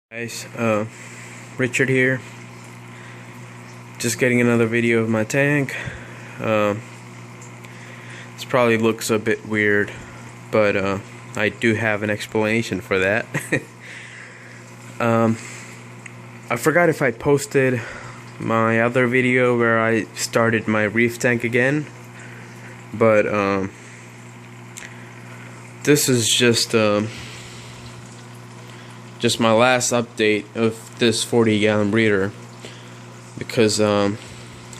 Guys, Richard here. Just getting another video of my tank. This probably looks a bit weird, but I do have an explanation for that. I forgot if I posted my other video where I started my Reef tank again, but this is just my last update of this 40-gallon breeder, because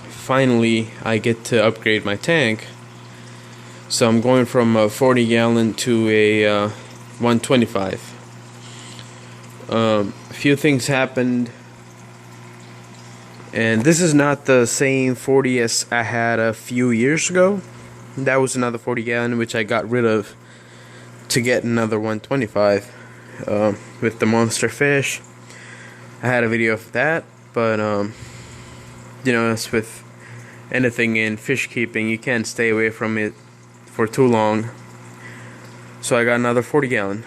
finally I get to upgrade my tank. So I'm going from a 40-gallon to a 125. A few things happened, and this is not the same 40 as I had a few years ago. That was another 40-gallon which I got rid of to get another 125. With the monster fish. I had a video of that, but you know, as with anything in fish keeping, you can't stay away from it for too long. So I got another 40-gallon.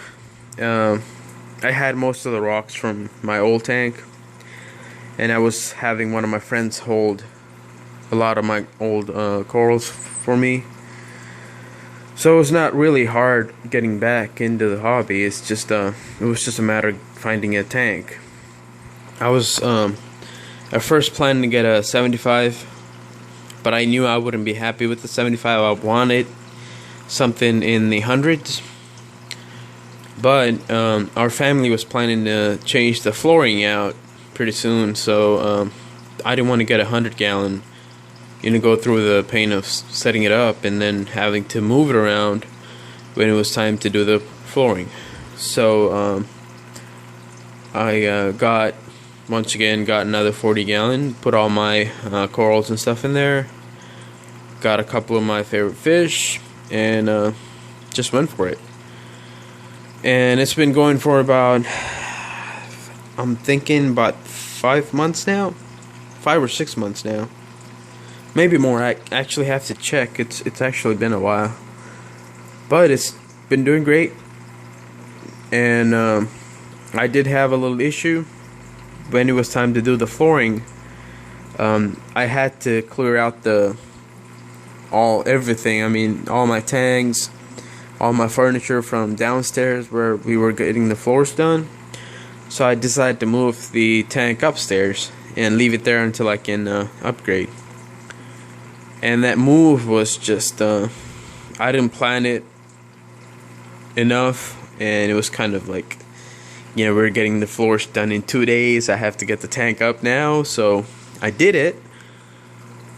I had most of the rocks from my old tank, and I was having one of my friends hold a lot of my old corals for me. So it was not really hard getting back into the hobby. It's just it was just a matter of finding a tank. I was at first planning to get a 75, but I knew I wouldn't be happy with the 75. I wanted something in the hundreds. But our family was planning to change the flooring out pretty soon, so I didn't want to get a 100-gallon. You know, go through the pain of setting it up and then having to move it around when it was time to do the flooring. So I once again got another 40-gallon, put all my corals and stuff in there, got a couple of my favorite fish, and just went for it. And it's been going for about, I'm thinking about 5 months now, 5 or 6 months now. Maybe more. I actually have to check. It's actually been a while, but it's been doing great. And I did have a little issue when it was time to do the flooring. I had to clear out everything. I mean, all my tanks, all my furniture from downstairs where we were getting the floors done. So I decided to move the tank upstairs and leave it there until I can upgrade. And that move was just, I didn't plan it enough, and it was kind of like, you know, we're getting the floors done in 2 days. I have to get the tank up now, so I did it.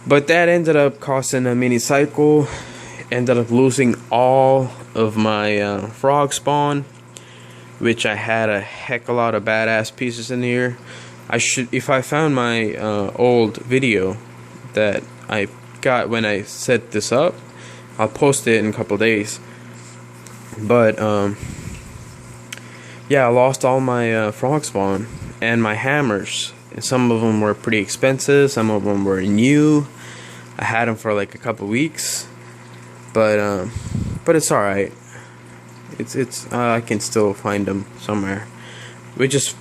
But that ended up costing a mini cycle. Ended up losing all of my frog spawn, which I had a heck of a lot of badass pieces in here. If I found my old video that I got when I set this up, I'll post it in a couple days. But yeah, I lost all my frog spawn and my hammers. And some of them were pretty expensive, some of them were new. I had them for like a couple weeks, but it's all right. It's I can still find them somewhere, which is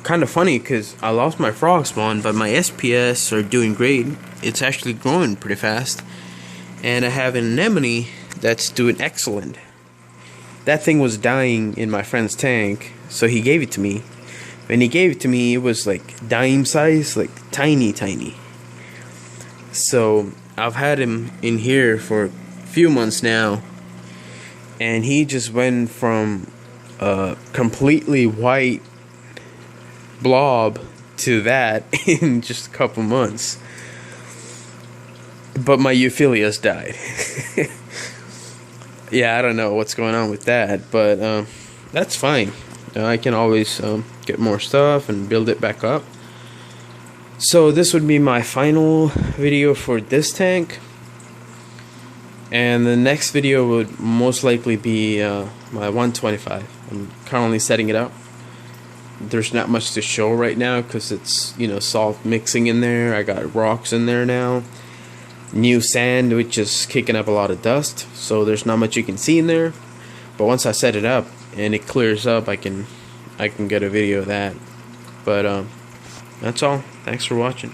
kind of funny because I lost my frog spawn, but my SPS are doing great. It's actually growing pretty fast, and I have an anemone that's doing excellent. That thing was dying in my friend's tank, so he gave it to me. When he gave it to me, it was like dime size, like tiny. So I've had him in here for a few months now, and he just went from a completely white blob to that in just a couple months. But my euphyllias died. Yeah, I don't know what's going on with that, but that's fine. I can always get more stuff and build it back up. So this would be my final video for this tank, and the next video would most likely be my 125. I'm currently setting it up. There's not much to show right now because it's, you know, salt mixing in there. I got rocks in there now, new sand which is kicking up a lot of dust, so there's not much you can see in there. But once I set it up and it clears up, I can get a video of that. But that's all. Thanks for watching.